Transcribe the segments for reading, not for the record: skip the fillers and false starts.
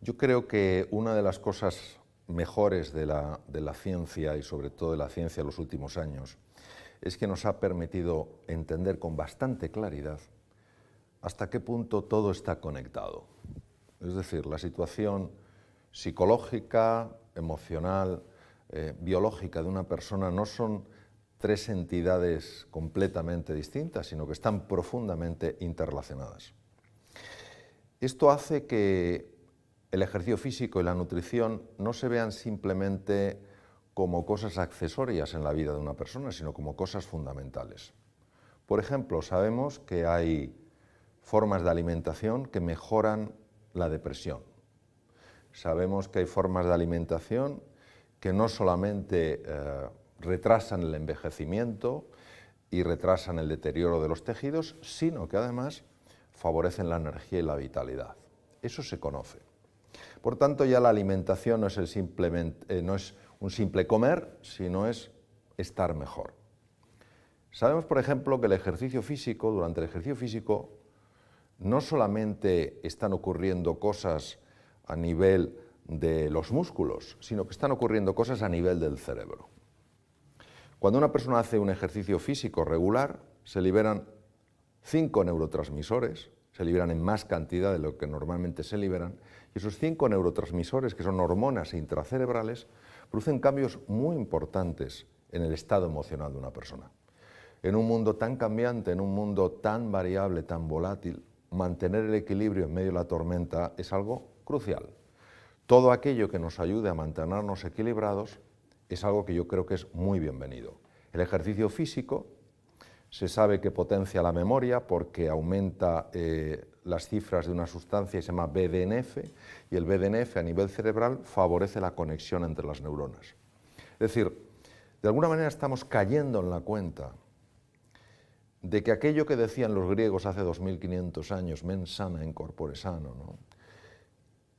Yo creo que una de las cosas mejores de la ciencia y sobre todo de la ciencia en los últimos años es que nos ha permitido entender con bastante claridad hasta qué punto todo está conectado. Es decir, la situación psicológica, emocional, biológica de una persona no son tres entidades completamente distintas, sino que están profundamente interrelacionadas. Esto hace que el ejercicio físico y la nutrición no se vean simplemente como cosas accesorias en la vida de una persona, sino como cosas fundamentales. Por ejemplo, sabemos que hay formas de alimentación que mejoran la depresión. Sabemos que hay formas de alimentación que no solamente retrasan el envejecimiento y retrasan el deterioro de los tejidos, sino que además favorecen la energía y la vitalidad. Eso se conoce. Por tanto, ya la alimentación no es un simple comer, sino es estar mejor. Sabemos, por ejemplo, que durante el ejercicio físico, no solamente están ocurriendo cosas a nivel de los músculos, sino que están ocurriendo cosas a nivel del cerebro. Cuando una persona hace un ejercicio físico regular, se liberan 5 neurotransmisores, se liberan en más cantidad de lo que normalmente se liberan, y esos 5 neurotransmisores, que son hormonas intracerebrales, producen cambios muy importantes en el estado emocional de una persona. En un mundo tan cambiante, en un mundo tan variable, tan volátil, mantener el equilibrio en medio de la tormenta es algo crucial. Todo aquello que nos ayude a mantenernos equilibrados es algo que yo creo que es muy bienvenido. El ejercicio físico se sabe que potencia la memoria porque aumenta las cifras de una sustancia que se llama BDNF, y el BDNF a nivel cerebral favorece la conexión entre las neuronas. Es decir, de alguna manera estamos cayendo en la cuenta de que aquello que decían los griegos hace 2500 años, mens sana in corpore sano, ¿no?,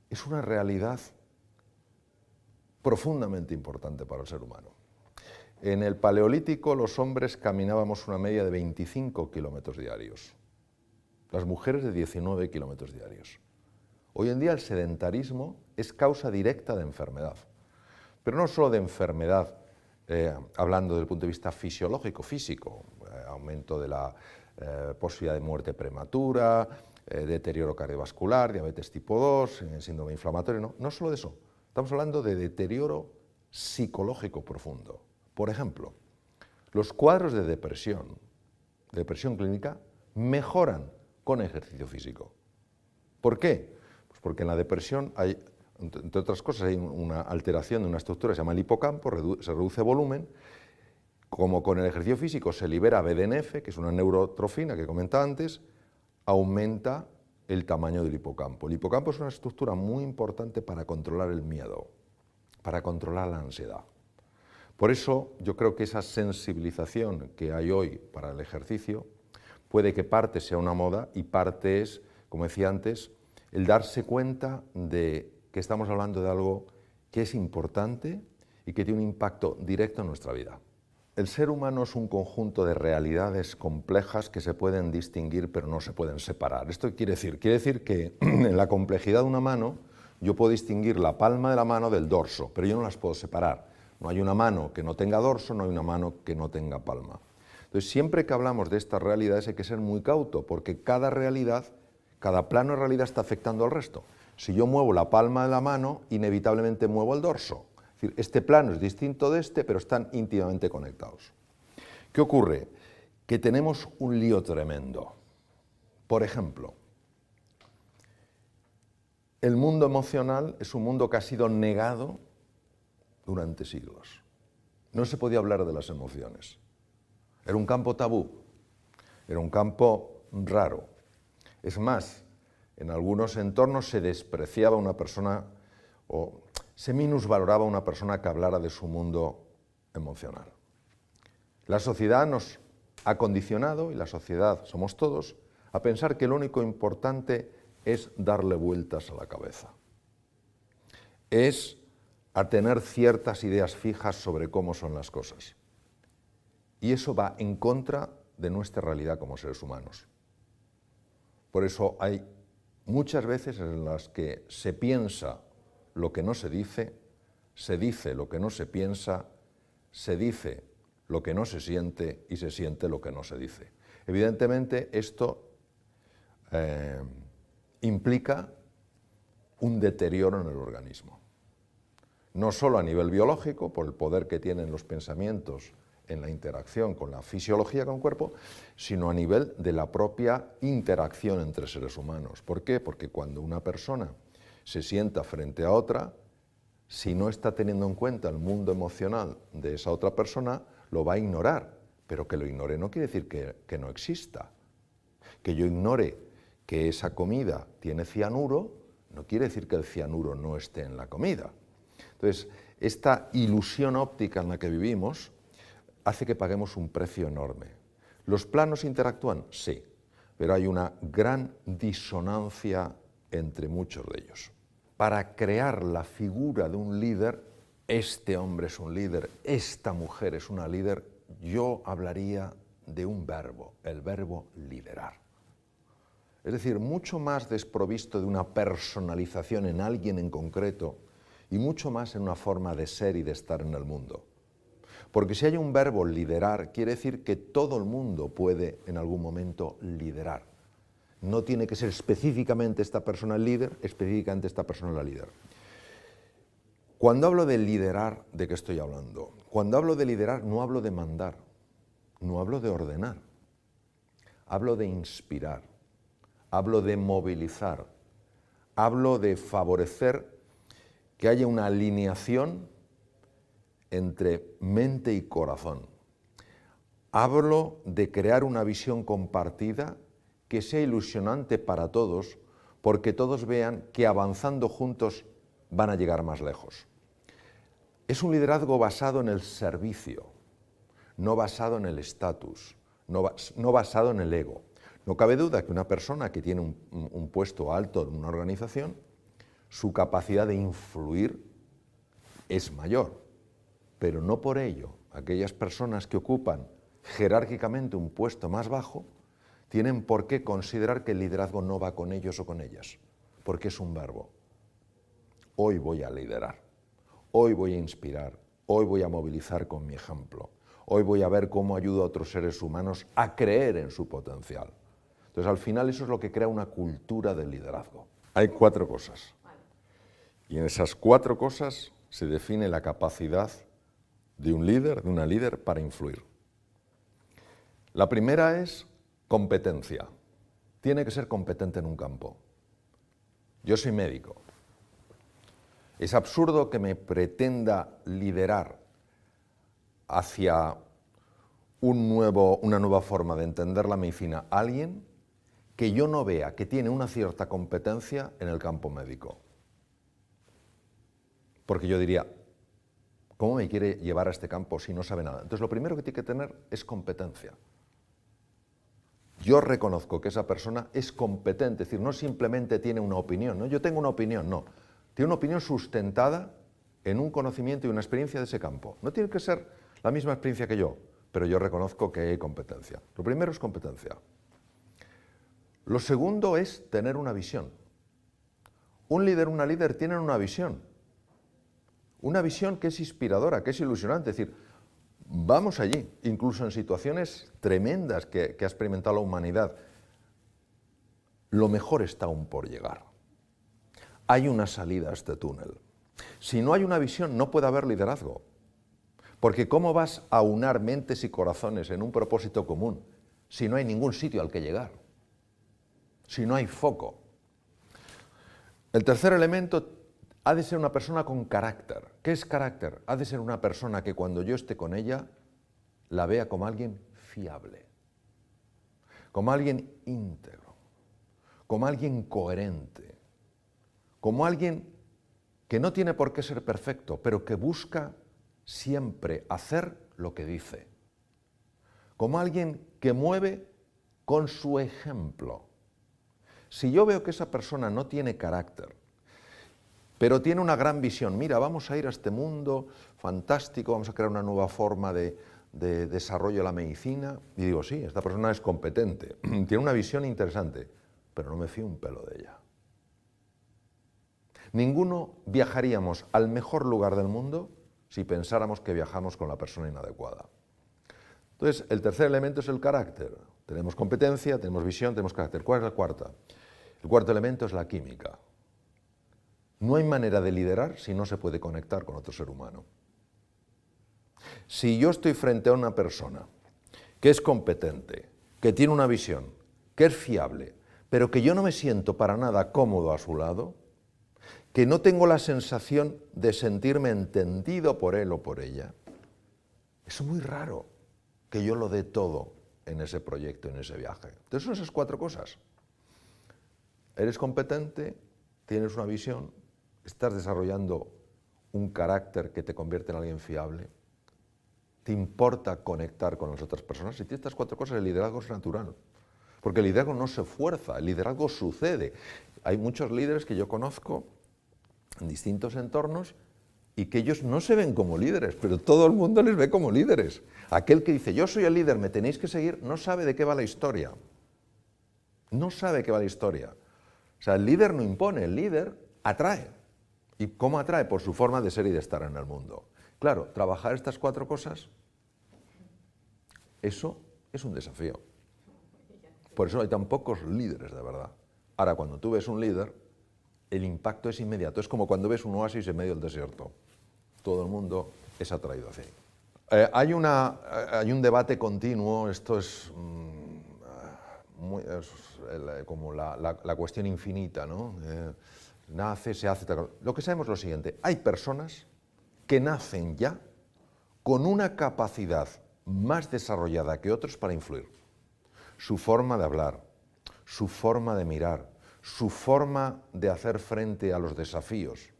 es una realidad profundamente importante para el ser humano. En el Paleolítico los hombres caminábamos una media de 25 kilómetros diarios, las mujeres de 19 kilómetros diarios. Hoy en día el sedentarismo es causa directa de enfermedad, pero no solo de enfermedad, hablando desde el punto de vista fisiológico, físico, aumento de la posibilidad de muerte prematura, deterioro cardiovascular, diabetes tipo 2, síndrome inflamatorio, no solo de eso, estamos hablando de deterioro psicológico profundo. Por ejemplo, los cuadros de depresión clínica, mejoran con ejercicio físico. ¿Por qué? Pues porque en la depresión hay, entre otras cosas, hay una alteración de una estructura que se llama el hipocampo, se reduce volumen. Como con el ejercicio físico se libera BDNF, que es una neurotrofina que comentaba antes, aumenta el tamaño del hipocampo. El hipocampo es una estructura muy importante para controlar el miedo, para controlar la ansiedad. Por eso yo creo que esa sensibilización que hay hoy para el ejercicio puede que parte sea una moda y parte es, como decía antes, el darse cuenta de que estamos hablando de algo que es importante y que tiene un impacto directo en nuestra vida. El ser humano es un conjunto de realidades complejas que se pueden distinguir pero no se pueden separar. ¿Esto qué quiere decir que en la complejidad de una mano yo puedo distinguir la palma de la mano del dorso, pero yo no las puedo separar. No hay una mano que no tenga dorso, no hay una mano que no tenga palma. Entonces, siempre que hablamos de estas realidades hay que ser muy cauto, porque cada plano de realidad está afectando al resto. Si yo muevo la palma de la mano, inevitablemente muevo el dorso. Es decir, este plano es distinto de este, pero están íntimamente conectados. ¿Qué ocurre? Que tenemos un lío tremendo. Por ejemplo, el mundo emocional es un mundo que ha sido negado durante siglos. No se podía hablar de las emociones. Era un campo tabú, era un campo raro. Es más, en algunos entornos se despreciaba a una persona o se minusvaloraba a una persona que hablara de su mundo emocional. La sociedad nos ha condicionado, y la sociedad somos todos, a pensar que lo único importante es darle vueltas a la cabeza. Es a tener ciertas ideas fijas sobre cómo son las cosas. Y eso va en contra de nuestra realidad como seres humanos. Por eso hay muchas veces en las que se piensa lo que no se dice lo que no se piensa, se dice lo que no se siente y se siente lo que no se dice. Evidentemente esto implica un deterioro en el organismo, no solo a nivel biológico, por el poder que tienen los pensamientos en la interacción con la fisiología con el cuerpo, sino a nivel de la propia interacción entre seres humanos. ¿Por qué? Porque cuando una persona se sienta frente a otra, si no está teniendo en cuenta el mundo emocional de esa otra persona, lo va a ignorar. Pero que lo ignore no quiere decir que no exista. Que yo ignore que esa comida tiene cianuro, no quiere decir que el cianuro no esté en la comida. Entonces, esta ilusión óptica en la que vivimos hace que paguemos un precio enorme. ¿Los planos interactúan? Sí, pero hay una gran disonancia entre muchos de ellos. Para crear la figura de un líder, este hombre es un líder, esta mujer es una líder, yo hablaría de un verbo, el verbo liderar. Es decir, mucho más desprovisto de una personalización en alguien en concreto y mucho más en una forma de ser y de estar en el mundo. Porque si hay un verbo liderar, quiere decir que todo el mundo puede en algún momento liderar. No tiene que ser específicamente esta persona el líder, específicamente esta persona la líder. Cuando hablo de liderar, ¿de qué estoy hablando? Cuando hablo de liderar no hablo de mandar, no hablo de ordenar, hablo de inspirar, hablo de movilizar, hablo de favorecer que haya una alineación entre mente y corazón. Hablo de crear una visión compartida que sea ilusionante para todos, porque todos vean que avanzando juntos van a llegar más lejos. Es un liderazgo basado en el servicio, no basado en el estatus, no basado en el ego. No cabe duda que una persona que tiene un puesto alto en una organización, su capacidad de influir es mayor. Pero no por ello aquellas personas que ocupan jerárquicamente un puesto más bajo tienen por qué considerar que el liderazgo no va con ellos o con ellas, porque es un verbo. Hoy voy a liderar, hoy voy a inspirar, hoy voy a movilizar con mi ejemplo, hoy voy a ver cómo ayudo a otros seres humanos a creer en su potencial. Entonces, al final eso es lo que crea una cultura del liderazgo. Hay 4 cosas, y en esas 4 cosas se define la capacidad de un líder, de una líder, para influir. La primera es competencia. Tiene que ser competente en un campo. Yo soy médico. Es absurdo que me pretenda liderar hacia una nueva forma de entender la medicina a alguien que yo no vea que tiene una cierta competencia en el campo médico. Porque yo diría, ¿cómo me quiere llevar a este campo si no sabe nada? Entonces, lo primero que tiene que tener es competencia. Yo reconozco que esa persona es competente, es decir, no simplemente tiene una opinión, ¿no? Yo tengo una opinión, no. Tiene una opinión sustentada en un conocimiento y una experiencia de ese campo. No tiene que ser la misma experiencia que yo, pero yo reconozco que hay competencia. Lo primero es competencia. Lo segundo es tener una visión. Un líder, una líder tienen una visión. Una visión que es inspiradora, que es ilusionante, es decir, vamos allí, incluso en situaciones tremendas que ha experimentado la humanidad. Lo mejor está aún por llegar. Hay una salida a este túnel. Si no hay una visión, no puede haber liderazgo. Porque ¿cómo vas a aunar mentes y corazones en un propósito común si no hay ningún sitio al que llegar? Si no hay foco. El tercer elemento ha de ser una persona con carácter. ¿Qué es carácter? Ha de ser una persona que cuando yo esté con ella la vea como alguien fiable, como alguien íntegro, como alguien coherente, como alguien que no tiene por qué ser perfecto, pero que busca siempre hacer lo que dice, como alguien que mueve con su ejemplo. Si yo veo que esa persona no tiene carácter, pero tiene una gran visión, mira, vamos a ir a este mundo fantástico, vamos a crear una nueva forma de desarrollo de la medicina, y digo, sí, esta persona es competente, tiene una visión interesante, pero no me fío un pelo de ella. Ninguno viajaríamos al mejor lugar del mundo si pensáramos que viajamos con la persona inadecuada. Entonces, el tercer elemento es el carácter. Tenemos competencia, tenemos visión, tenemos carácter. ¿Cuál es la cuarta? El cuarto elemento es la química. No hay manera de liderar si no se puede conectar con otro ser humano. Si yo estoy frente a una persona que es competente, que tiene una visión, que es fiable, pero que yo no me siento para nada cómodo a su lado, que no tengo la sensación de sentirme entendido por él o por ella, es muy raro que yo lo dé todo en ese proyecto, en ese viaje. Entonces son esas cuatro cosas. Eres competente, tienes una visión, estás desarrollando un carácter que te convierte en alguien fiable, te importa conectar con las otras personas. Si tienes estas cuatro cosas, el liderazgo es natural. Porque el liderazgo no se fuerza, el liderazgo sucede. Hay muchos líderes que yo conozco en distintos entornos y que ellos no se ven como líderes, pero todo el mundo les ve como líderes. Aquel que dice, yo soy el líder, me tenéis que seguir, no sabe de qué va la historia. No sabe de qué va la historia. O sea, el líder no impone, el líder atrae. ¿Y cómo atrae? Por su forma de ser y de estar en el mundo. Claro, trabajar estas cuatro cosas, eso es un desafío. Por eso hay tan pocos líderes de verdad. Ahora, cuando tú ves un líder, el impacto es inmediato. Es como cuando ves un oasis en medio del desierto. Todo el mundo es atraído hacia ahí. Hay un debate continuo, esto es, como la cuestión infinita, ¿no? Nace, se hace... Lo que sabemos es lo siguiente, hay personas que nacen ya con una capacidad más desarrollada que otros para influir. Su forma de hablar, su forma de mirar, su forma de hacer frente a los desafíos,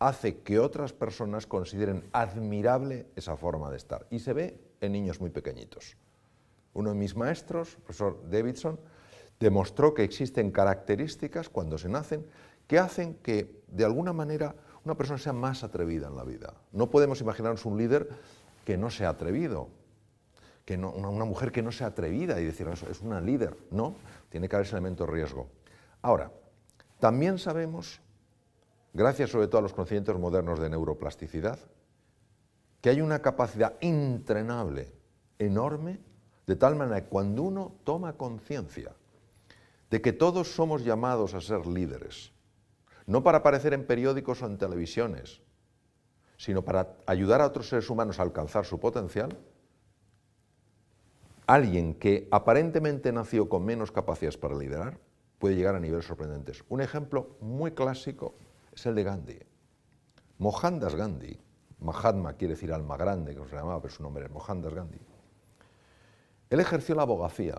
hace que otras personas consideren admirable esa forma de estar. Y se ve en niños muy pequeñitos. Uno de mis maestros, el profesor Davidson, demostró que existen características cuando se nacen que hacen que, de alguna manera, una persona sea más atrevida en la vida. No podemos imaginarnos un líder que no sea atrevido, que no, una mujer que no sea atrevida y decir, eso es una líder. No, tiene que haber ese elemento de riesgo. Ahora, también sabemos, gracias sobre todo a los conocimientos modernos de neuroplasticidad, que hay una capacidad entrenable enorme, de tal manera que cuando uno toma conciencia de que todos somos llamados a ser líderes, no para aparecer en periódicos o en televisiones, sino para ayudar a otros seres humanos a alcanzar su potencial, alguien que aparentemente nació con menos capacidades para liderar puede llegar a niveles sorprendentes. Un ejemplo muy clásico es el de Gandhi. Mohandas Gandhi, Mahatma quiere decir alma grande, que se llamaba, pero su nombre es Mohandas Gandhi. Él ejerció la abogacía.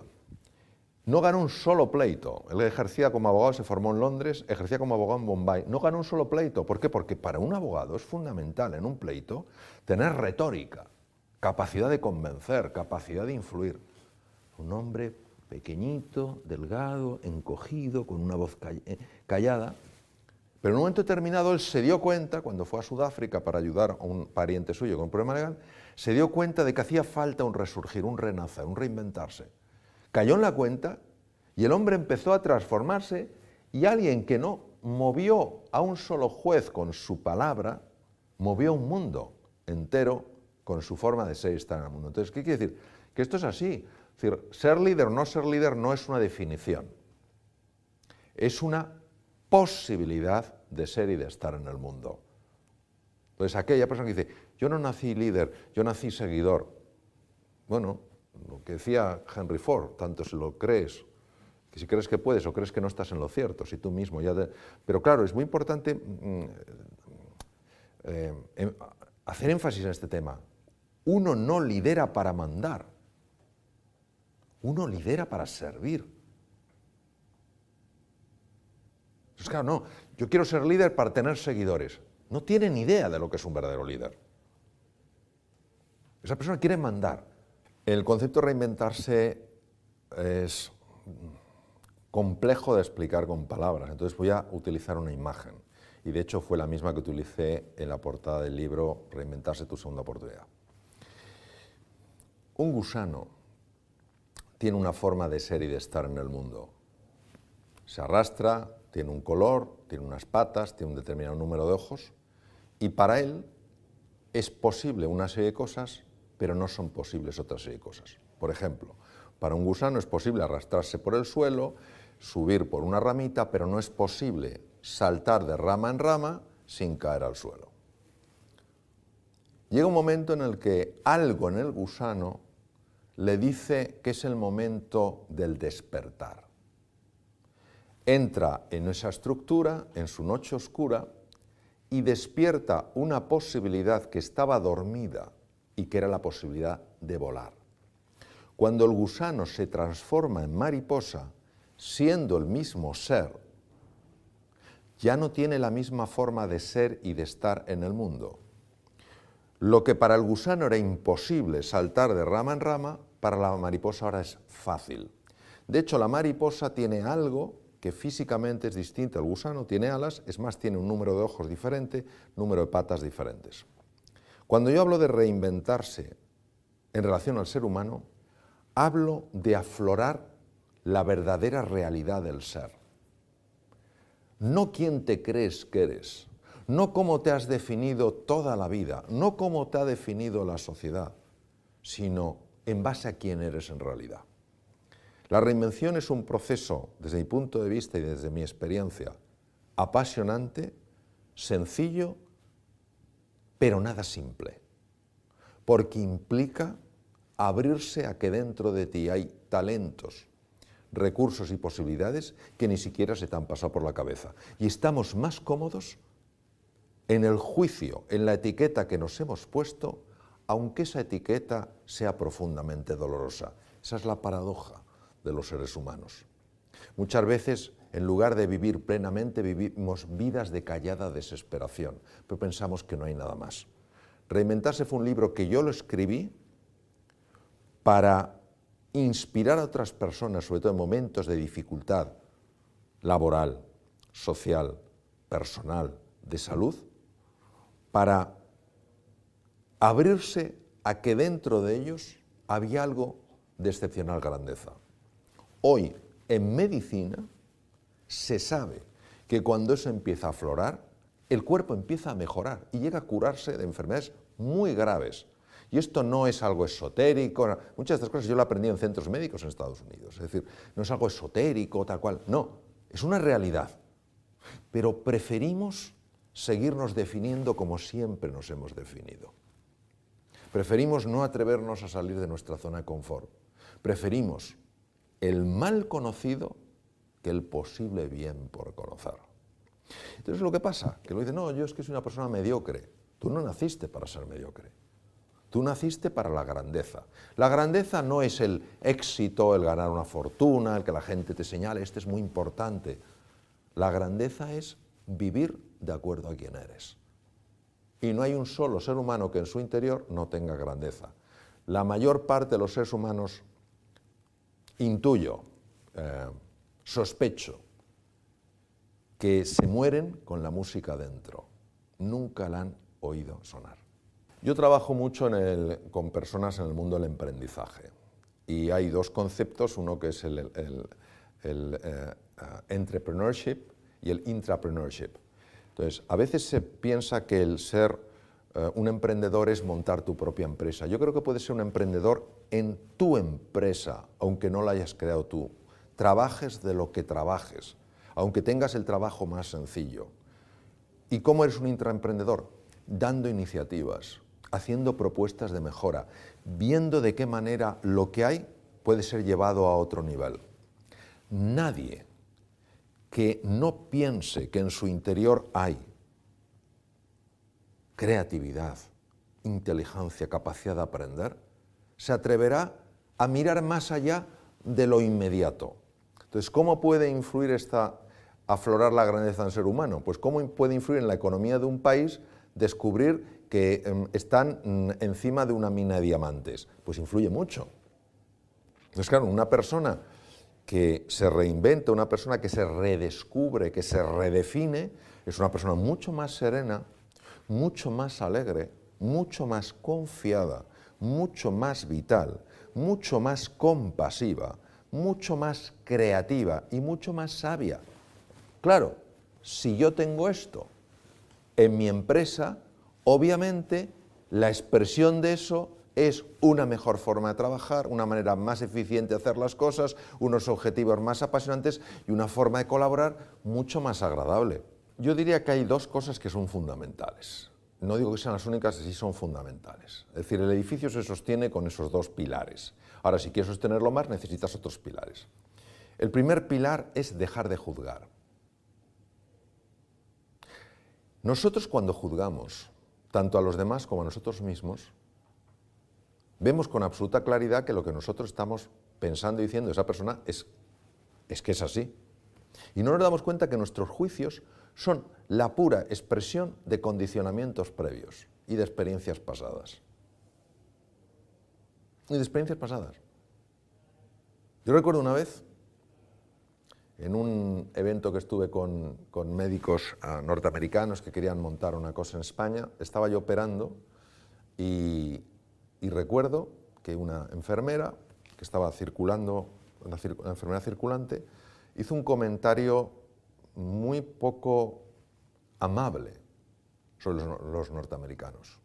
No ganó un solo pleito. Él ejercía como abogado, se formó en Londres, ejercía como abogado en Bombay. No ganó un solo pleito. ¿Por qué? Porque para un abogado es fundamental en un pleito tener retórica, capacidad de convencer, capacidad de influir. Un hombre pequeñito, delgado, encogido, con una voz callada. Pero en un momento determinado él se dio cuenta, cuando fue a Sudáfrica para ayudar a un pariente suyo con un problema legal, se dio cuenta de que hacía falta un resurgir, un renacer, un reinventarse. Cayó en la cuenta y el hombre empezó a transformarse y alguien que no movió a un solo juez con su palabra, movió un mundo entero con su forma de ser y estar en el mundo. Entonces, ¿qué quiere decir? Que esto es así. Es decir, ser líder o no ser líder no es una definición. Es una posibilidad de ser y de estar en el mundo. Entonces, aquella persona que dice, yo no nací líder, yo nací seguidor. Bueno, lo que decía Henry Ford, tanto si lo crees, que si crees que puedes o crees que no estás en lo cierto, si tú mismo ya... Pero claro, es muy importante hacer énfasis en este tema. Uno no lidera para mandar, uno lidera para servir. Entonces, claro, no, yo quiero ser líder para tener seguidores. No tiene ni idea de lo que es un verdadero líder. Esa persona quiere mandar. El concepto de reinventarse es complejo de explicar con palabras, entonces voy a utilizar una imagen. Y de hecho fue la misma que utilicé en la portada del libro Reinventarse tu segunda oportunidad. Un gusano tiene una forma de ser y de estar en el mundo. Se arrastra, tiene un color, tiene unas patas, tiene un determinado número de ojos, y para él es posible una serie de cosas, pero no son posibles otra serie de cosas. Por ejemplo, para un gusano es posible arrastrarse por el suelo, subir por una ramita, pero no es posible saltar de rama en rama sin caer al suelo. Llega un momento en el que algo en el gusano le dice que es el momento del despertar. Entra en esa estructura, en su noche oscura, y despierta una posibilidad que estaba dormida y que era la posibilidad de volar. Cuando el gusano se transforma en mariposa, siendo el mismo ser, ya no tiene la misma forma de ser y de estar en el mundo. Lo que para el gusano era imposible saltar de rama en rama, para la mariposa ahora es fácil. De hecho, la mariposa tiene algo que físicamente es distinto al gusano, tiene alas, es más, tiene un número de ojos diferente, número de patas diferentes. Cuando yo hablo de reinventarse en relación al ser humano, hablo de aflorar la verdadera realidad del ser. No quién te crees que eres, no cómo te has definido toda la vida, no cómo te ha definido la sociedad, sino en base a quién eres en realidad. La reinvención es un proceso, desde mi punto de vista y desde mi experiencia, apasionante, sencillo, pero nada simple, porque implica abrirse a que dentro de ti hay talentos, recursos y posibilidades que ni siquiera se te han pasado por la cabeza. Y estamos más cómodos en el juicio, en la etiqueta que nos hemos puesto, aunque esa etiqueta sea profundamente dolorosa. Esa es la paradoja de los seres humanos. Muchas veces, en lugar de vivir plenamente, vivimos vidas de callada desesperación, pero pensamos que no hay nada más. Reinventarse fue un libro que yo lo escribí para inspirar a otras personas, sobre todo en momentos de dificultad laboral, social, personal, de salud, para abrirse a que dentro de ellos había algo de excepcional grandeza. Hoy, en medicina, se sabe que cuando eso empieza a aflorar, el cuerpo empieza a mejorar y llega a curarse de enfermedades muy graves. Y esto no es algo esotérico, muchas de estas cosas yo lo aprendí en centros médicos en Estados Unidos, es decir, no es algo esotérico, tal cual, no, es una realidad. Pero preferimos seguirnos definiendo como siempre nos hemos definido. Preferimos no atrevernos a salir de nuestra zona de confort. Preferimos el mal conocido que el posible bien por conocer. Entonces lo que pasa, que lo dice, no, yo es que soy una persona mediocre. Tú no naciste para ser mediocre. Tú naciste para la grandeza. La grandeza no es el éxito, el ganar una fortuna, el que la gente te señale, este es muy importante. La grandeza es vivir de acuerdo a quién eres. Y no hay un solo ser humano que en su interior no tenga grandeza. La mayor parte de los seres humanos, intuyo, sospecho, que se mueren con la música dentro. Nunca la han oído sonar. Yo trabajo mucho con personas en el mundo del emprendizaje. Y hay dos conceptos, uno que es el entrepreneurship y el intrapreneurship. Entonces, a veces se piensa que el ser un emprendedor es montar tu propia empresa. Yo creo que puedes ser un emprendedor en tu empresa, aunque no la hayas creado tú. Trabajes de lo que trabajes, aunque tengas el trabajo más sencillo. ¿Y cómo eres un intraemprendedor? Dando iniciativas, haciendo propuestas de mejora, viendo de qué manera lo que hay puede ser llevado a otro nivel. Nadie que no piense que en su interior hay creatividad, inteligencia, capacidad de aprender, se atreverá a mirar más allá de lo inmediato. Entonces, ¿cómo puede influir aflorar la grandeza del ser humano? Pues ¿cómo puede influir en la economía de un país descubrir que están encima de una mina de diamantes? Pues influye mucho. Entonces, claro, una persona que se reinventa, una persona que se redescubre, que se redefine, es una persona mucho más serena, mucho más alegre, mucho más confiada, mucho más vital, mucho más compasiva, mucho más creativa y mucho más sabia. Claro, si yo tengo esto en mi empresa, obviamente la expresión de eso es una mejor forma de trabajar, una manera más eficiente de hacer las cosas, unos objetivos más apasionantes y una forma de colaborar mucho más agradable. Yo diría que hay dos cosas que son fundamentales. No digo que sean las únicas, sí son fundamentales. Es decir, el edificio se sostiene con esos dos pilares. Ahora, si quieres sostenerlo más, necesitas otros pilares. El primer pilar es dejar de juzgar. Nosotros cuando juzgamos, tanto a los demás como a nosotros mismos, vemos con absoluta claridad que lo que nosotros estamos pensando y diciendo de esa persona es que es así. Y no nos damos cuenta que nuestros juicios son la pura expresión de condicionamientos previos y de experiencias pasadas. Yo recuerdo una vez, en un evento que estuve con médicos norteamericanos que querían montar una cosa en España, estaba yo operando y recuerdo que una enfermera que estaba circulando, una enfermera circulante, hizo un comentario muy poco amable sobre los norteamericanos.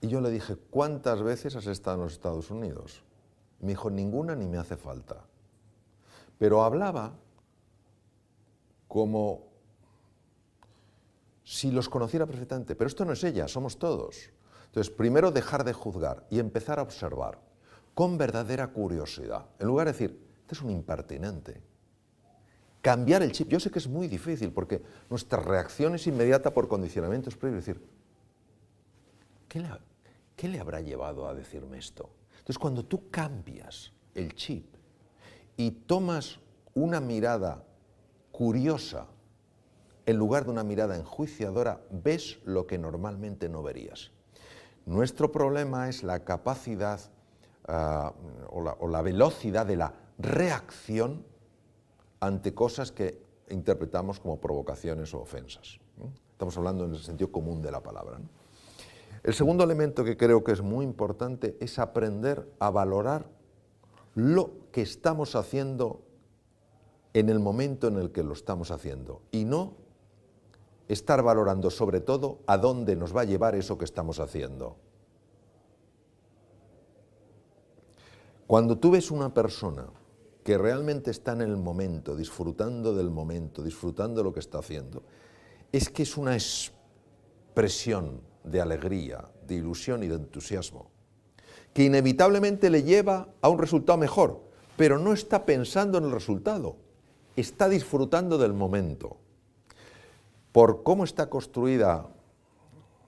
Y yo le dije, ¿cuántas veces has estado en los Estados Unidos? Me dijo, ninguna ni me hace falta. Pero hablaba como si los conociera perfectamente. Pero esto no es ella, somos todos. Entonces, primero dejar de juzgar y empezar a observar con verdadera curiosidad. En lugar de decir, este es un impertinente. Cambiar el chip. Yo sé que es muy difícil porque nuestra reacción es inmediata por condicionamientos previos. Es decir, ¿qué le habrá llevado a decirme esto? Entonces, cuando tú cambias el chip y tomas una mirada curiosa en lugar de una mirada enjuiciadora, ves lo que normalmente no verías. Nuestro problema es la capacidad o la velocidad de la reacción ante cosas que interpretamos como provocaciones o ofensas. Estamos hablando en el sentido común de la palabra, ¿no? El segundo elemento que creo que es muy importante es aprender a valorar lo que estamos haciendo en el momento en el que lo estamos haciendo y no estar valorando sobre todo a dónde nos va a llevar eso que estamos haciendo. Cuando tú ves una persona que realmente está en el momento, disfrutando del momento, disfrutando de lo que está haciendo, es que es una expresión de alegría, de ilusión y de entusiasmo, que inevitablemente le lleva a un resultado mejor, pero no está pensando en el resultado, está disfrutando del momento. Por cómo está construida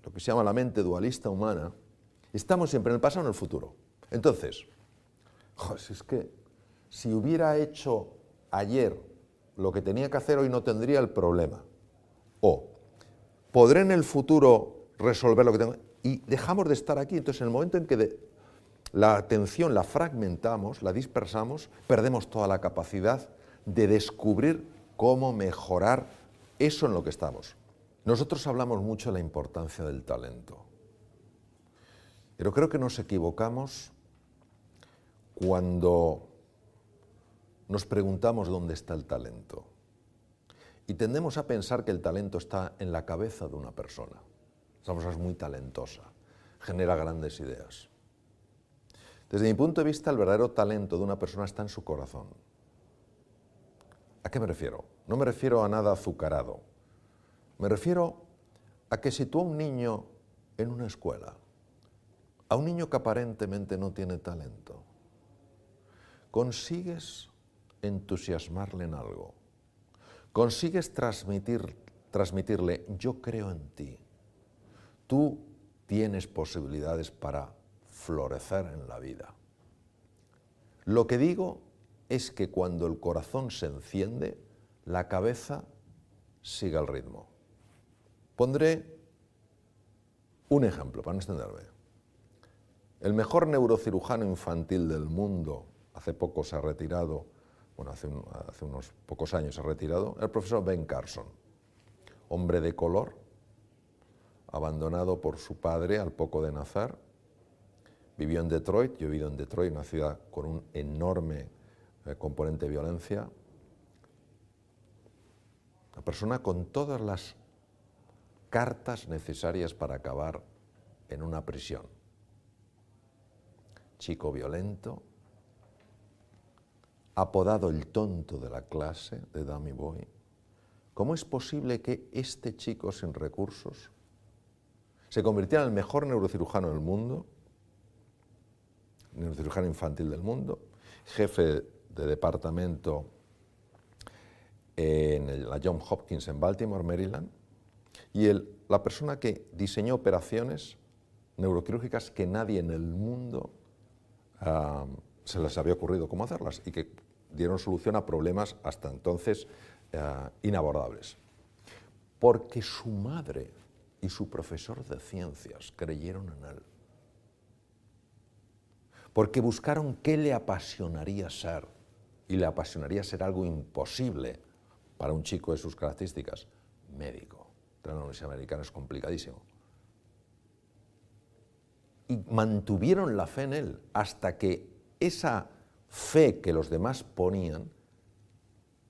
lo que se llama la mente dualista humana, estamos siempre en el pasado o en el futuro. Entonces, es que si hubiera hecho ayer lo que tenía que hacer hoy no tendría el problema. O podré en el futuro resolver lo que tengo. Y dejamos de estar aquí. Entonces, en el momento en que la atención la fragmentamos, la dispersamos, perdemos toda la capacidad de descubrir cómo mejorar eso en lo que estamos. Nosotros hablamos mucho de la importancia del talento. Pero creo que nos equivocamos cuando nos preguntamos dónde está el talento. Y tendemos a pensar que el talento está en la cabeza de una persona. Esa persona es muy talentosa, genera grandes ideas. Desde mi punto de vista, el verdadero talento de una persona está en su corazón. ¿A qué me refiero? No me refiero a nada azucarado. Me refiero a que si tú a un niño en una escuela, a un niño que aparentemente no tiene talento, consigues entusiasmarle en algo, consigues transmitirle, yo creo en ti, tú tienes posibilidades para florecer en la vida. Lo que digo es que cuando el corazón se enciende, la cabeza sigue el ritmo. Pondré un ejemplo, para no extenderme. El mejor neurocirujano infantil del mundo, hace poco se ha retirado, bueno, hace unos pocos años se ha retirado, el profesor Ben Carson, hombre de color, abandonado por su padre al poco de nacer, vivió en Detroit, yo he vivido en Detroit, una ciudad con un enorme componente de violencia, Una persona con todas las cartas necesarias para acabar en una prisión. Chico violento, apodado el tonto de la clase, de Dummy Boy. ¿Cómo es posible que este chico sin recursos se convirtiera en el mejor neurocirujano del mundo, neurocirujano infantil del mundo, jefe de departamento en la Johns Hopkins en Baltimore, Maryland, y la persona que diseñó operaciones neuroquirúrgicas que nadie en el mundo se les había ocurrido cómo hacerlas y que dieron solución a problemas hasta entonces inabordables? Porque su madre y su profesor de ciencias creyeron en él. Porque buscaron qué le apasionaría ser, y le apasionaría ser algo imposible para un chico de sus características: médico. Entrar en la Universidad Americana es complicadísimo. Y mantuvieron la fe en él hasta que esa fe que los demás ponían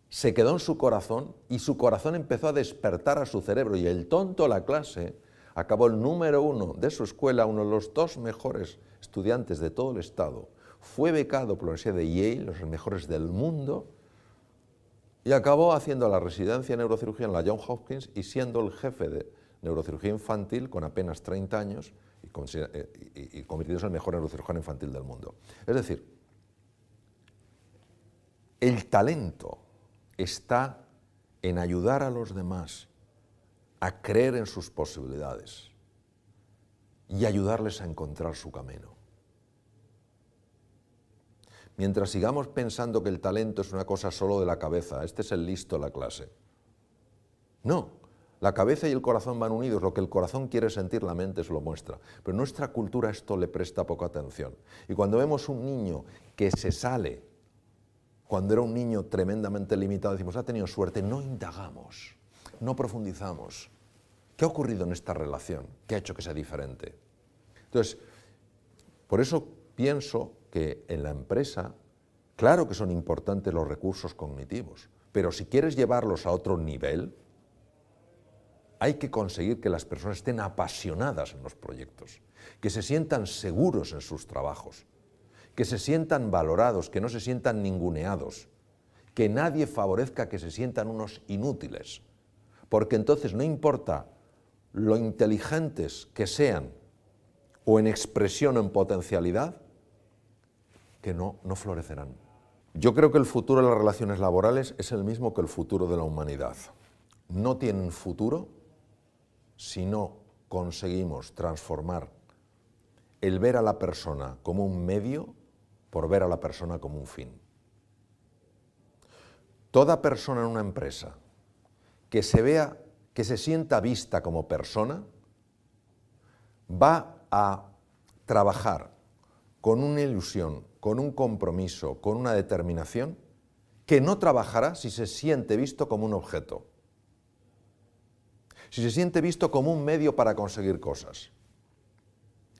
se quedó en su corazón y su corazón empezó a despertar a su cerebro, y el tonto de la clase acabó el número 1 de su escuela, uno de los 2 mejores estudiantes de todo el estado, fue becado por la Universidad de Yale, los mejores del mundo, y acabó haciendo la residencia en neurocirugía en la Johns Hopkins y siendo el jefe de neurocirugía infantil con apenas 30 años y convirtiéndose en el mejor neurocirujano infantil del mundo. Es decir, el talento está en ayudar a los demás a creer en sus posibilidades y ayudarles a encontrar su camino. Mientras sigamos pensando que el talento es una cosa solo de la cabeza, este es el listo de la clase. No, la cabeza y el corazón van unidos, lo que el corazón quiere sentir, la mente se lo muestra. Pero en nuestra cultura esto le presta poca atención. Y cuando vemos un niño que se sale, cuando era un niño tremendamente limitado, decimos, ha tenido suerte, no indagamos, no profundizamos. ¿Qué ha ocurrido en esta relación? ¿Qué ha hecho que sea diferente? Entonces, por eso pienso que en la empresa, claro que son importantes los recursos cognitivos, pero si quieres llevarlos a otro nivel, hay que conseguir que las personas estén apasionadas en los proyectos, que se sientan seguros en sus trabajos, que se sientan valorados, que no se sientan ninguneados, que nadie favorezca que se sientan unos inútiles, porque entonces no importa lo inteligentes que sean, o en expresión o en potencialidad, que no florecerán. Yo creo que el futuro de las relaciones laborales es el mismo que el futuro de la humanidad. No tienen futuro si no conseguimos transformar el ver a la persona como un medio por ver a la persona como un fin. Toda persona en una empresa que se sienta vista como persona va a trabajar con una ilusión, con un compromiso, con una determinación, que no trabajará si se siente visto como un objeto, si se siente visto como un medio para conseguir cosas.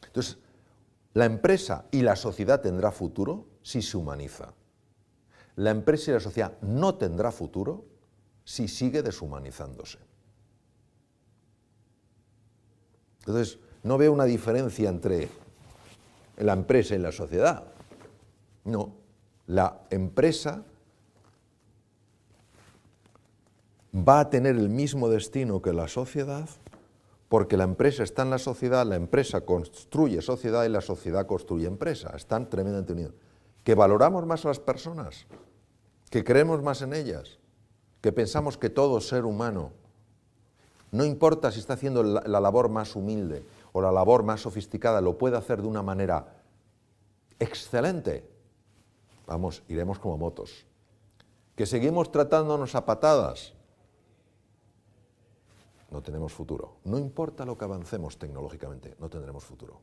Entonces, la empresa y la sociedad tendrá futuro si se humaniza. La empresa y la sociedad no tendrá futuro si sigue deshumanizándose. Entonces, no veo una diferencia entre la empresa y la sociedad. No, la empresa va a tener el mismo destino que la sociedad, porque la empresa está en la sociedad, la empresa construye sociedad y la sociedad construye empresa. Están tremendamente unidos. Que valoramos más a las personas, que creemos más en ellas, que pensamos que todo ser humano, no importa si está haciendo la labor más humilde o la labor más sofisticada, lo puede hacer de una manera excelente. Vamos, iremos como motos. Que seguimos tratándonos a patadas, no tenemos futuro. No importa lo que avancemos tecnológicamente, no tendremos futuro.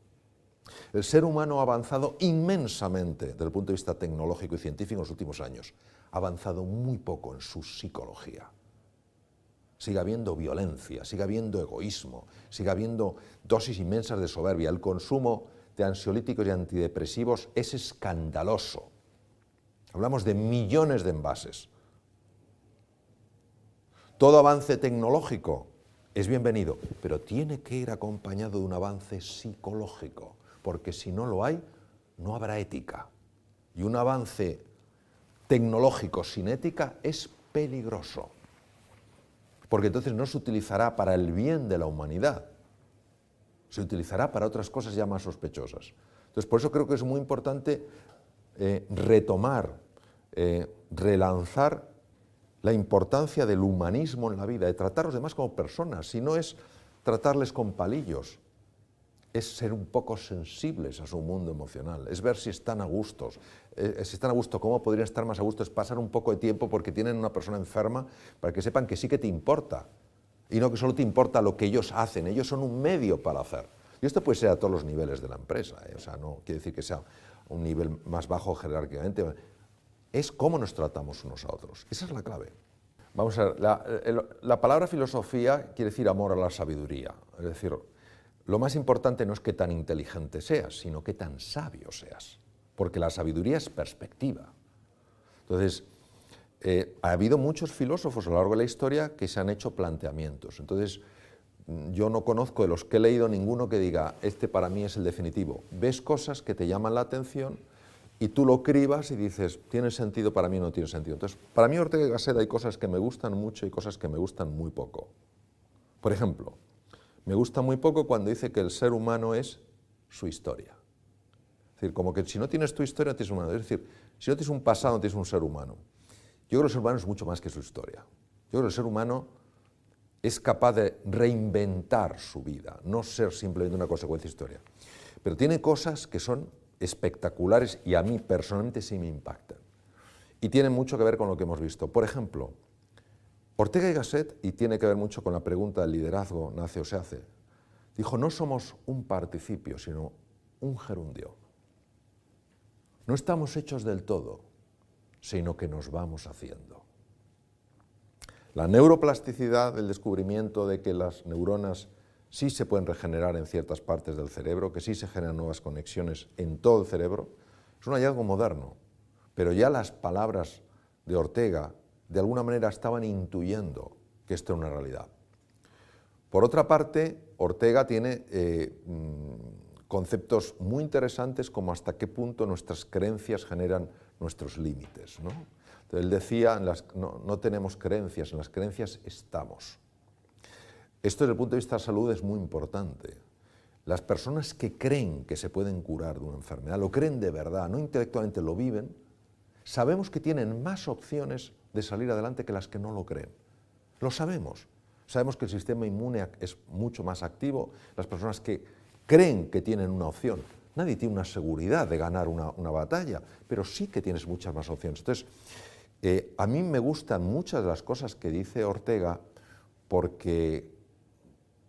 El ser humano ha avanzado inmensamente desde el punto de vista tecnológico y científico en los últimos años. Ha avanzado muy poco en su psicología. Sigue habiendo violencia, sigue habiendo egoísmo, sigue habiendo dosis inmensas de soberbia. El consumo de ansiolíticos y antidepresivos es escandaloso. Hablamos de millones de envases. Todo avance tecnológico es bienvenido, pero tiene que ir acompañado de un avance psicológico, porque si no lo hay, no habrá ética. Y un avance tecnológico sin ética es peligroso, porque entonces no se utilizará para el bien de la humanidad, se utilizará para otras cosas ya más sospechosas. Entonces, por eso creo que es muy importante retomar, relanzar la importancia del humanismo en la vida, de tratar a los demás como personas, si no es tratarles con palillos, es ser un poco sensibles a su mundo emocional, es ver si están a gusto. Si están a gusto, ¿cómo podrían estar más a gusto? Es pasar un poco de tiempo porque tienen una persona enferma para que sepan que sí que te importa y no que solo te importa lo que ellos hacen, ellos son un medio para hacer. Y esto puede ser a todos los niveles de la empresa, o sea, no quiere decir que sea un nivel más bajo jerárquicamente, es cómo nos tratamos unos a otros, esa es la clave. Vamos a ver, la palabra filosofía quiere decir amor a la sabiduría, es decir, lo más importante no es qué tan inteligente seas, sino qué tan sabio seas, porque la sabiduría es perspectiva. Entonces, ha habido muchos filósofos a lo largo de la historia que se han hecho planteamientos. Entonces, yo no conozco de los que he leído ninguno que diga, este para mí es el definitivo. Ves cosas que te llaman la atención y tú lo cribas y dices, ¿tiene sentido? Para mí no tiene sentido. Entonces, para mí Ortega y Gasset hay cosas que me gustan mucho y cosas que me gustan muy poco. Por ejemplo, me gusta muy poco cuando dice que el ser humano es su historia. Es decir, como que si no tienes tu historia, no tienes un humano. Es decir, si no tienes un pasado, no tienes un ser humano. Yo creo que el ser humano es mucho más que su historia. Yo creo que el ser humano es capaz de reinventar su vida, no ser simplemente una consecuencia de historia. Pero tiene cosas que son espectaculares y a mí personalmente sí me impactan. Y tienen mucho que ver con lo que hemos visto. Por ejemplo, Ortega y Gasset, y tiene que ver mucho con la pregunta del liderazgo, nace o se hace, dijo, no somos un participio, sino un gerundio. No estamos hechos del todo, sino que nos vamos haciendo. La neuroplasticidad, el descubrimiento de que las neuronas sí se pueden regenerar en ciertas partes del cerebro, que sí se generan nuevas conexiones en todo el cerebro, es un hallazgo moderno, pero ya las palabras de Ortega de alguna manera estaban intuyendo que esto era una realidad. Por otra parte, Ortega tiene conceptos muy interesantes como hasta qué punto nuestras creencias generan nuestros límites, ¿no? Entonces, él decía, no tenemos creencias, en las creencias estamos. Esto desde el punto de vista de la salud es muy importante. Las personas que creen que se pueden curar de una enfermedad, lo creen de verdad, no intelectualmente lo viven, sabemos que tienen más opciones de salir adelante que las que no lo creen. Lo sabemos. Sabemos que el sistema inmune es mucho más activo. Las personas que creen que tienen una opción, nadie tiene una seguridad de ganar una batalla, pero sí que tienes muchas más opciones. Entonces, a mí me gustan muchas de las cosas que dice Ortega porque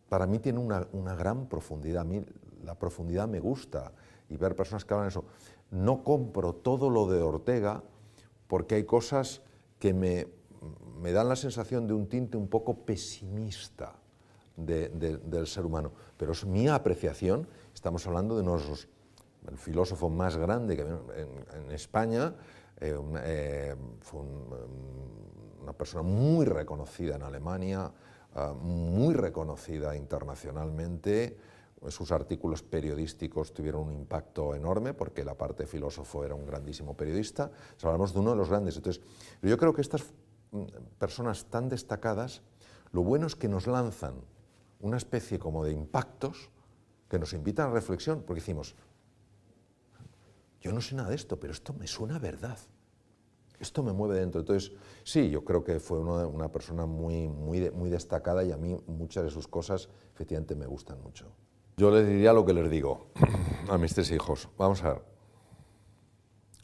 para mí tiene una gran profundidad. A mí la profundidad me gusta y ver personas que hablan de eso. No compro todo lo de Ortega porque hay cosas que me dan la sensación de un tinte un poco pesimista del ser humano. Pero es mi apreciación, estamos hablando de el filósofo más grande que en España, fue una persona muy reconocida en Alemania, muy reconocida internacionalmente. Sus artículos periodísticos tuvieron un impacto enorme porque la parte de filósofo era un grandísimo periodista. Entonces, hablamos de uno de los grandes. Entonces, yo creo que estas personas tan destacadas, lo bueno es que nos lanzan una especie como de impactos que nos invitan a reflexión, porque decimos, yo no sé nada de esto, pero esto me suena a verdad. Esto me mueve dentro. Entonces, sí, yo creo que fue una persona muy destacada y a mí muchas de sus cosas efectivamente me gustan mucho. Yo les diría lo que les digo a mis 3 hijos. Vamos a ver,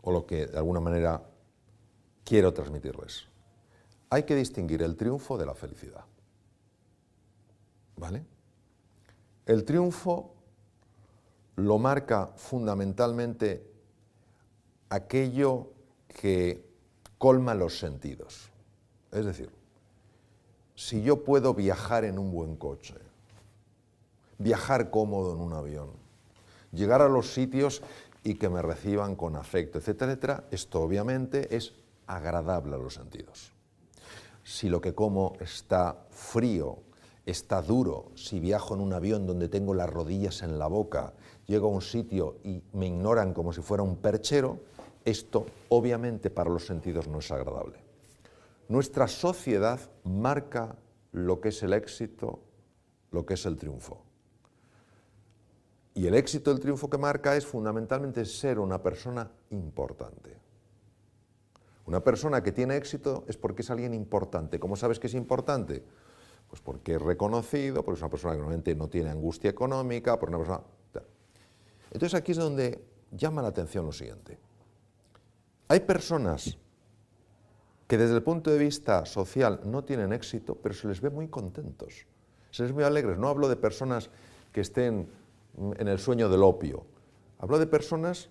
o lo que de alguna manera quiero transmitirles. Hay que distinguir el triunfo de la felicidad. ¿Vale? El triunfo lo marca fundamentalmente aquello que colma los sentidos. Es decir, si yo puedo viajar en un buen coche, viajar cómodo en un avión, llegar a los sitios y que me reciban con afecto, etcétera, etcétera, esto obviamente es agradable a los sentidos. si lo que como está frío, está duro, si viajo en un avión donde tengo las rodillas en la boca, llego a un sitio y me ignoran como si fuera un perchero, esto obviamente para los sentidos no es agradable. Nuestra sociedad marca lo que es el éxito, lo que es el triunfo. Y el éxito, el triunfo que marca es fundamentalmente ser una persona importante. Una persona que tiene éxito es porque es alguien importante. ¿Cómo sabes que es importante? Pues porque es reconocido, porque es una persona que normalmente no tiene angustia económica, porque una persona... Entonces aquí es donde llama la atención lo siguiente. Hay personas que desde el punto de vista social no tienen éxito, pero se les ve muy contentos, se les ve muy alegres. No hablo de personas que estén en el sueño del opio, hablo de personas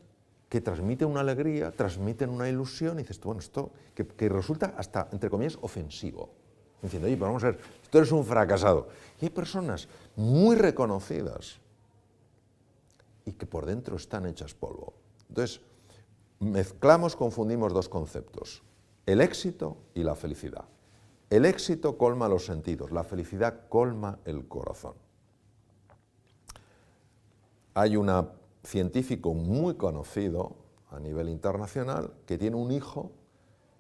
que transmiten una alegría, transmiten una ilusión, y dices, bueno, esto que resulta hasta, entre comillas, ofensivo. Diciendo, oye, pero vamos a ver, tú eres un fracasado. Y hay personas muy reconocidas y que por dentro están hechas polvo. Entonces, mezclamos, confundimos dos conceptos, el éxito y la felicidad. El éxito colma los sentidos, la felicidad colma el corazón. Hay un científico muy conocido a nivel internacional que tiene un hijo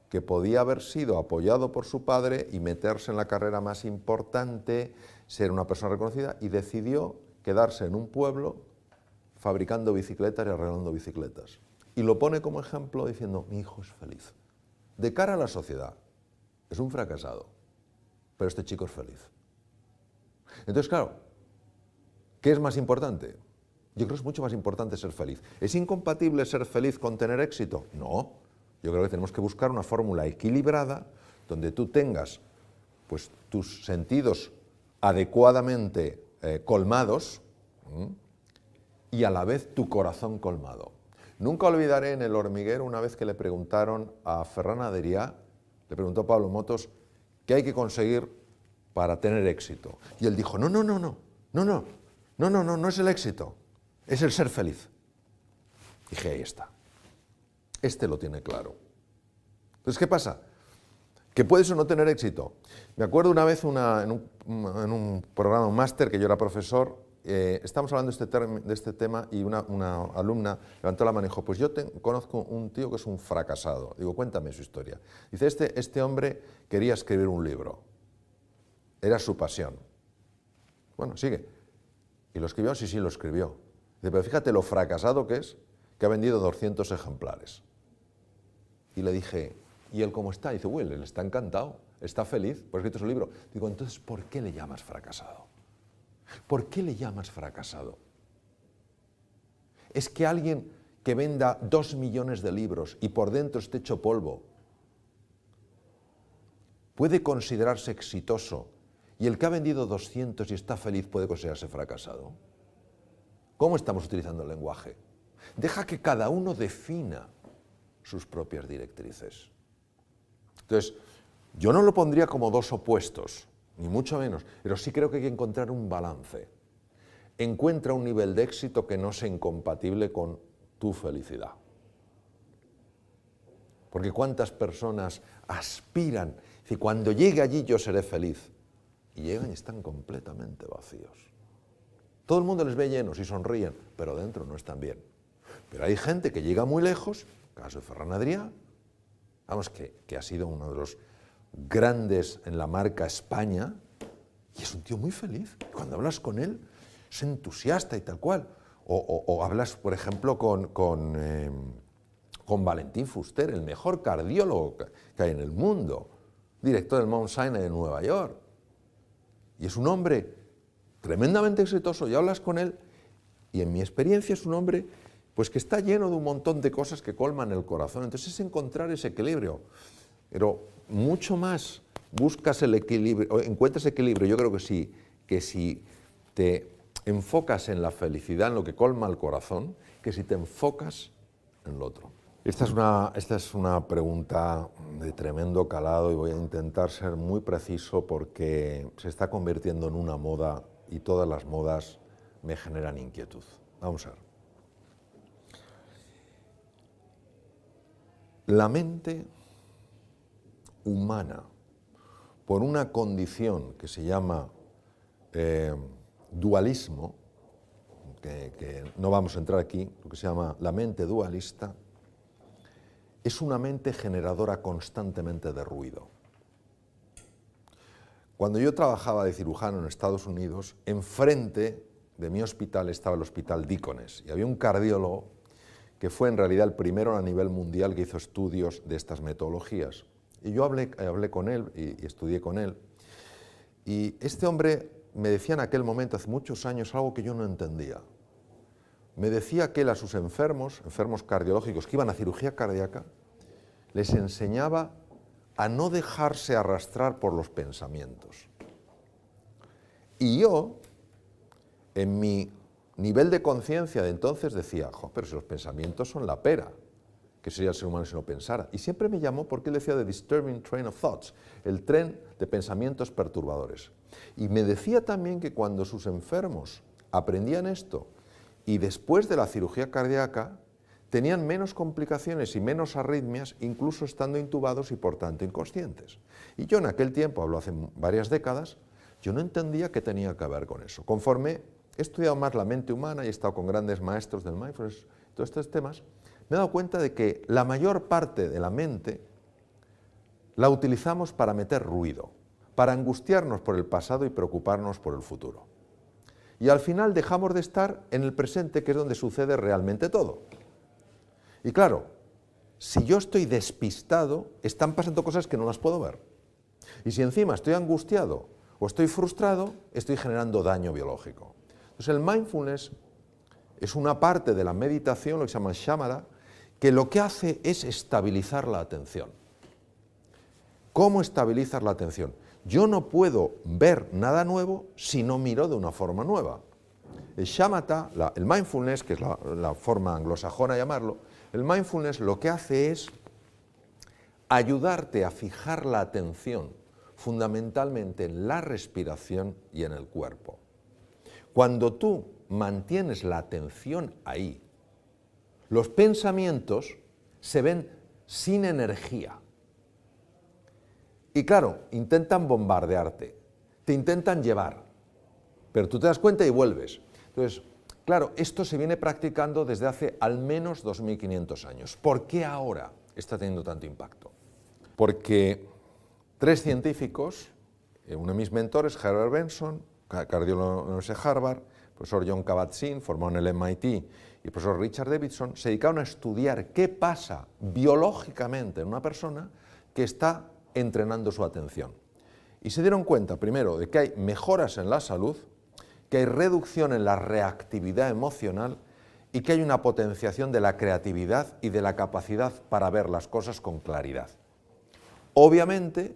que podía haber sido apoyado por su padre y meterse en la carrera más importante, ser una persona reconocida, y decidió quedarse en un pueblo fabricando bicicletas y arreglando bicicletas. Y lo pone como ejemplo diciendo, mi hijo es feliz. De cara a la sociedad, es un fracasado, pero este chico es feliz. Entonces, claro, ¿qué es más importante? Yo creo que es mucho más importante ser feliz. ¿Es incompatible ser feliz con tener éxito? No. Yo creo que tenemos que buscar una fórmula equilibrada donde tú tengas pues, tus sentidos adecuadamente colmados y a la vez tu corazón colmado. Nunca olvidaré en El Hormiguero una vez que le preguntaron a Ferran Adrià, le preguntó Pablo Motos, ¿qué hay que conseguir para tener éxito? Y él dijo, no es el éxito, es el ser feliz. Dije, ahí está. Este lo tiene claro. Entonces, ¿qué pasa? Que puedes o no tener éxito. Me acuerdo una vez en un programa, un máster, que yo era profesor, estábamos hablando de este tema y una alumna levantó la mano y dijo, pues yo conozco un tío que es un fracasado. Digo, cuéntame su historia. Dice, este hombre quería escribir un libro. Era su pasión. Bueno, sigue. ¿Y lo escribió? Sí, lo escribió. Dice, pero fíjate lo fracasado que es, que ha vendido 200 ejemplares. Y le dije, ¿y él cómo está? Y dice, él está encantado, está feliz, por escrito su libro. Digo, entonces, ¿por qué le llamas fracasado? ¿Por qué le llamas fracasado? ¿Es que alguien que venda 2 millones de libros y por dentro esté hecho polvo puede considerarse exitoso y el que ha vendido 200 y está feliz puede considerarse fracasado? ¿Cómo estamos utilizando el lenguaje? Deja que cada uno defina sus propias directrices. Entonces, yo no lo pondría como dos opuestos, ni mucho menos, pero sí creo que hay que encontrar un balance. Encuentra un nivel de éxito que no sea incompatible con tu felicidad. Porque cuántas personas aspiran, y cuando llegue allí yo seré feliz, y llegan y están completamente vacíos. Todo el mundo les ve llenos y sonríen, pero dentro no están bien. Pero hay gente que llega muy lejos, caso de Ferran Adrià, vamos, que ha sido uno de los grandes en la marca España, y es un tío muy feliz. Cuando hablas con él, es entusiasta y tal cual. O hablas, por ejemplo, con Valentín Fuster, el mejor cardiólogo que hay en el mundo, director del Mount Sinai de Nueva York. Y es un hombre tremendamente exitoso, y hablas con él, y en mi experiencia es un hombre pues que está lleno de un montón de cosas que colman el corazón. Entonces es encontrar ese equilibrio. Pero mucho más buscas el equilibrio, o encuentras equilibrio, yo creo que si te enfocas en la felicidad, en lo que colma el corazón, que si te enfocas en lo otro. Esta es una pregunta de tremendo calado y voy a intentar ser muy preciso porque se está convirtiendo en una moda y todas las modas me generan inquietud. Vamos a ver. La mente humana por una condición que se llama dualismo, que no vamos a entrar aquí, lo que se llama la mente dualista, es una mente generadora constantemente de ruido. Cuando yo trabajaba de cirujano en Estados Unidos, enfrente de mi hospital estaba el Hospital Deaconess y había un cardiólogo que fue en realidad el primero a nivel mundial que hizo estudios de estas metodologías. Y yo hablé con él y estudié con él. Y este hombre me decía en aquel momento, hace muchos años, algo que yo no entendía. Me decía que él a sus enfermos cardiológicos que iban a cirugía cardíaca, les enseñaba a no dejarse arrastrar por los pensamientos. Y yo, en mi nivel de conciencia de entonces, decía, pero si los pensamientos son la pera, ¿qué sería el ser humano si no pensara? Y siempre me llamó porque él decía the disturbing train of thoughts, el tren de pensamientos perturbadores. Y me decía también que cuando sus enfermos aprendían esto y después de la cirugía cardíaca, tenían menos complicaciones y menos arritmias, incluso estando intubados y por tanto inconscientes. Y yo en aquel tiempo, hablo hace varias décadas, yo no entendía qué tenía que ver con eso. Conforme he estudiado más la mente humana y he estado con grandes maestros del mindfulness, todos estos temas, me he dado cuenta de que la mayor parte de la mente la utilizamos para meter ruido, para angustiarnos por el pasado y preocuparnos por el futuro. Y al final dejamos de estar en el presente, que es donde sucede realmente todo. Y claro, si yo estoy despistado, están pasando cosas que no las puedo ver. Y si encima estoy angustiado o estoy frustrado, estoy generando daño biológico. Entonces el mindfulness es una parte de la meditación, lo que se llama shamatha, que lo que hace es estabilizar la atención. ¿Cómo estabilizar la atención? Yo no puedo ver nada nuevo si no miro de una forma nueva. El shamatha, el mindfulness, que es la forma anglosajona de llamarlo, el mindfulness lo que hace es ayudarte a fijar la atención fundamentalmente en la respiración y en el cuerpo. Cuando tú mantienes la atención ahí, los pensamientos se ven sin energía. Y claro, intentan bombardearte, te intentan llevar, pero tú te das cuenta y vuelves. Entonces, claro, esto se viene practicando desde hace al menos 2500 años. ¿Por qué ahora está teniendo tanto impacto? Porque 3 científicos, uno de mis mentores, Herbert Benson, cardiólogo de la Universidad de Harvard, el profesor John Kabat-Zinn, formado en el MIT, y el profesor Richard Davidson, se dedicaron a estudiar qué pasa biológicamente en una persona que está entrenando su atención. Y se dieron cuenta, primero, de que hay mejoras en la salud, que hay reducción en la reactividad emocional y que hay una potenciación de la creatividad y de la capacidad para ver las cosas con claridad. Obviamente,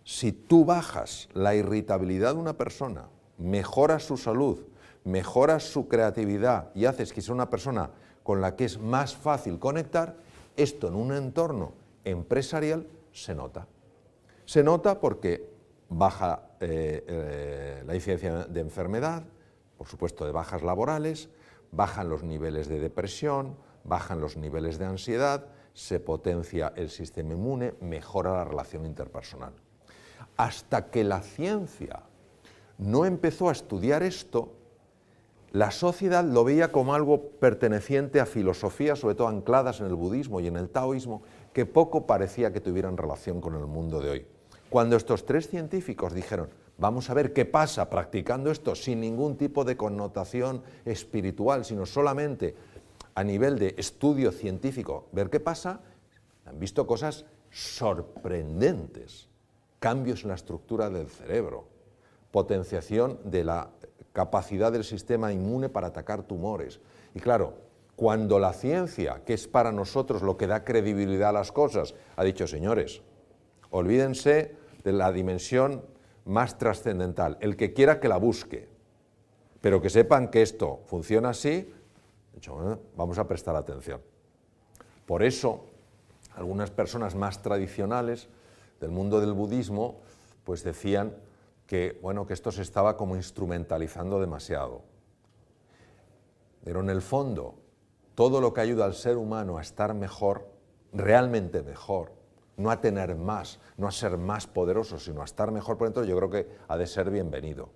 si tú bajas la irritabilidad de una persona, mejoras su salud, mejoras su creatividad y haces que sea una persona con la que es más fácil conectar, esto en un entorno empresarial se nota. Se nota porque baja la incidencia de enfermedad, por supuesto de bajas laborales, bajan los niveles de depresión, bajan los niveles de ansiedad, se potencia el sistema inmune, mejora la relación interpersonal. Hasta que la ciencia no empezó a estudiar esto, la sociedad lo veía como algo perteneciente a filosofías, sobre todo ancladas en el budismo y en el taoísmo, que poco parecía que tuvieran relación con el mundo de hoy. Cuando estos 3 científicos dijeron, vamos a ver qué pasa practicando esto sin ningún tipo de connotación espiritual, sino solamente a nivel de estudio científico, ver qué pasa, han visto cosas sorprendentes, cambios en la estructura del cerebro, potenciación de la capacidad del sistema inmune para atacar tumores. Y claro, cuando la ciencia, que es para nosotros lo que da credibilidad a las cosas, ha dicho, señores, olvídense de la dimensión más trascendental, el que quiera que la busque, pero que sepan que esto funciona así, vamos a prestar atención. Por eso, algunas personas más tradicionales del mundo del budismo, pues decían que, bueno, que esto se estaba como instrumentalizando demasiado. Pero en el fondo, todo lo que ayuda al ser humano a estar mejor, realmente mejor, no a tener más, no a ser más poderoso, sino a estar mejor por dentro, yo creo que ha de ser bienvenido.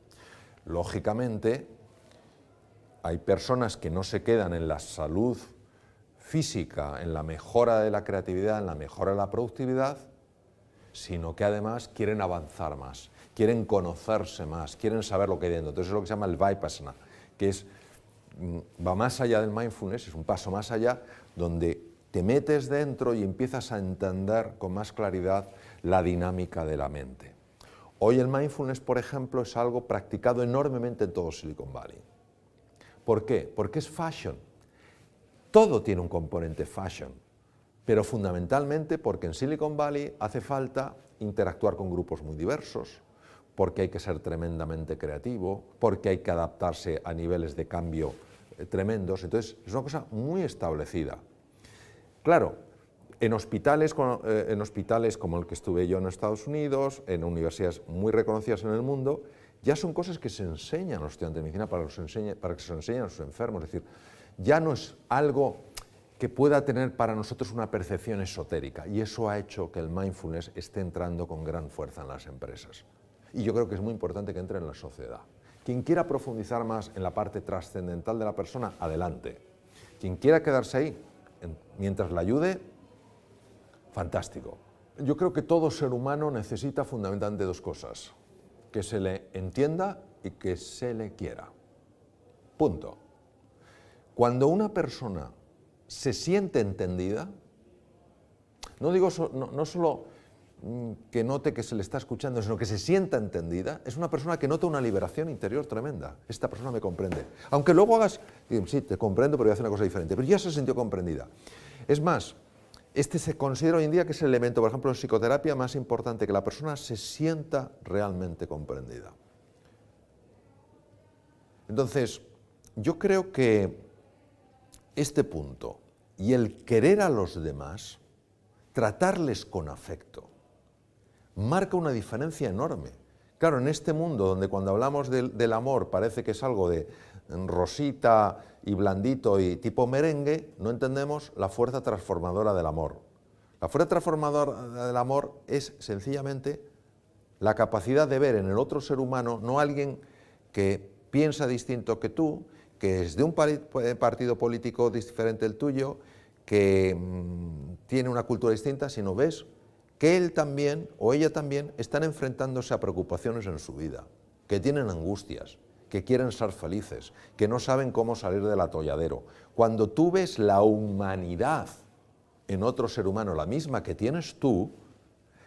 Lógicamente, hay personas que no se quedan en la salud física, en la mejora de la creatividad, en la mejora de la productividad, sino que además quieren avanzar más, quieren conocerse más, quieren saber lo que hay dentro. Entonces es lo que se llama el Vipassana, que va más allá del mindfulness, es un paso más allá, donde te metes dentro y empiezas a entender con más claridad la dinámica de la mente. Hoy el mindfulness, por ejemplo, es algo practicado enormemente en todo Silicon Valley. ¿Por qué? Porque es fashion. Todo tiene un componente fashion, pero fundamentalmente porque en Silicon Valley hace falta interactuar con grupos muy diversos, porque hay que ser tremendamente creativo, porque hay que adaptarse a niveles de cambio tremendos. Entonces, es una cosa muy establecida. Claro, en hospitales como el que estuve yo en Estados Unidos, en universidades muy reconocidas en el mundo, ya son cosas que se enseñan a los estudiantes de medicina para que se enseñen a sus enfermos. Es decir, ya no es algo que pueda tener para nosotros una percepción esotérica, y eso ha hecho que el mindfulness esté entrando con gran fuerza en las empresas. Y yo creo que es muy importante que entre en la sociedad. Quien quiera profundizar más en la parte trascendental de la persona, adelante. Quien quiera quedarse ahí, mientras la ayude, fantástico. Yo creo que todo ser humano necesita fundamentalmente dos cosas: que se le entienda y que se le quiera. Punto. Cuando una persona se siente entendida, no digo no solo que note que se le está escuchando, sino que se sienta entendida, es una persona que nota una liberación interior tremenda. Esta persona me comprende. Aunque luego hagas, sí, te comprendo, pero voy a hacer una cosa diferente, pero ya se sintió comprendida. Es más, este se considera hoy en día que es el elemento, por ejemplo, en psicoterapia más importante, que la persona se sienta realmente comprendida. Entonces, yo creo que este punto y el querer a los demás, tratarles con afecto, marca una diferencia enorme. Claro, en este mundo donde cuando hablamos del amor parece que es algo de rosita y blandito y tipo merengue, no entendemos la fuerza transformadora del amor. La fuerza transformadora del amor es sencillamente la capacidad de ver en el otro ser humano no alguien que piensa distinto que tú, que es de un partido político diferente del tuyo, que tiene una cultura distinta, sino ves que él también o ella también están enfrentándose a preocupaciones en su vida, que tienen angustias, que quieren ser felices, que no saben cómo salir del atolladero. Cuando tú ves la humanidad en otro ser humano, la misma que tienes tú,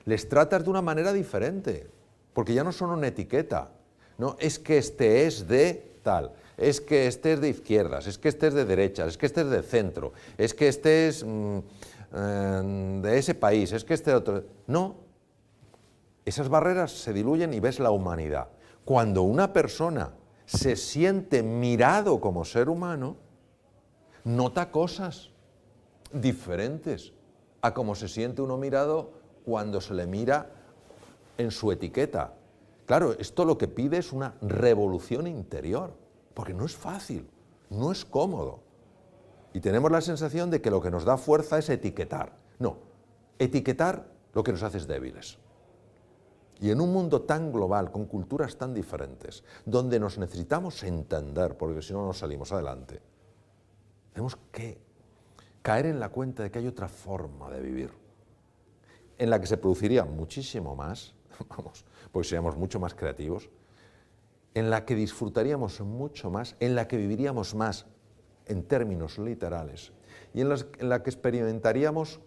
les tratas de una manera diferente, porque ya no son una etiqueta. No, es que este es de tal, es que este es de izquierdas, es que este es de derechas, es que este es de centro, es que este es de ese país, es que este otro... No, esas barreras se diluyen y ves la humanidad. Cuando una persona se siente mirado como ser humano, nota cosas diferentes a como se siente uno mirado cuando se le mira en su etiqueta. Claro, esto lo que pide es una revolución interior, porque no es fácil, no es cómodo. Y tenemos la sensación de que lo que nos da fuerza es etiquetar. No, etiquetar lo que nos hace es débiles. Y en un mundo tan global, con culturas tan diferentes, donde nos necesitamos entender, porque si no, no salimos adelante, tenemos que caer en la cuenta de que hay otra forma de vivir, en la que se produciría muchísimo más, porque seríamos mucho más creativos, en la que disfrutaríamos mucho más, en la que viviríamos más en términos literales, y en la que experimentaríamos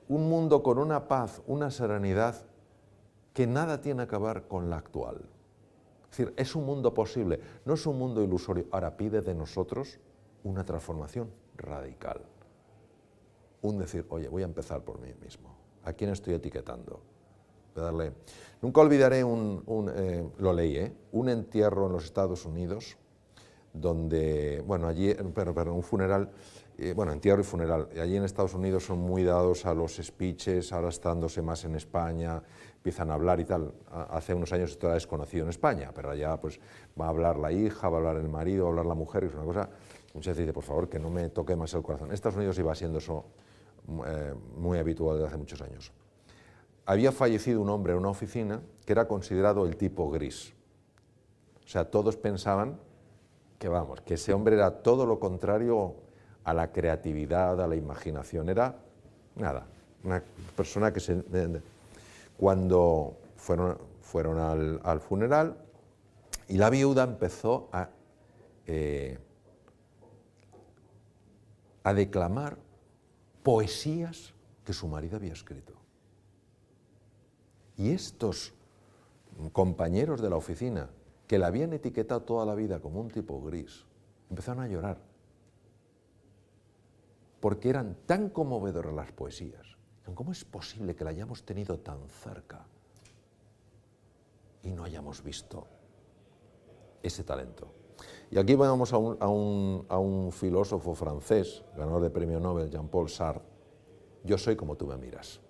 un mundo con una paz, una serenidad que nada tiene que ver con la actual. Es decir, es un mundo posible, no es un mundo ilusorio. Ahora pide de nosotros una transformación radical. Un decir, oye, voy a empezar por mí mismo. ¿A quién estoy etiquetando? Voy a darle... Nunca olvidaré lo leí, un entierro en los Estados Unidos, donde, bueno, allí, pero un funeral, entierro y funeral. Allí en Estados Unidos son muy dados a los speeches, ahora estándose más en España, empiezan a hablar y tal. Hace unos años esto era desconocido en España, pero allá pues va a hablar la hija, va a hablar el marido, va a hablar la mujer, y es una cosa, muchas veces dice, por favor, que no me toque más el corazón. En Estados Unidos iba siendo eso muy habitual desde hace muchos años. había fallecido un hombre en una oficina que era considerado el tipo gris. O sea, todos pensaban que, vamos, que ese hombre era todo lo contrario a la creatividad, a la imaginación. Era, nada, una persona que se... Cuando fueron al funeral, y la viuda empezó a declamar poesías que su marido había escrito. Y estos compañeros de la oficina, que la habían etiquetado toda la vida como un tipo gris, empezaron a llorar, porque eran tan conmovedoras las poesías. ¿Cómo es posible que la hayamos tenido tan cerca y no hayamos visto ese talento? Y aquí vamos a un filósofo francés, ganador de premio Nobel, Jean-Paul Sartre: yo soy como tú me miras.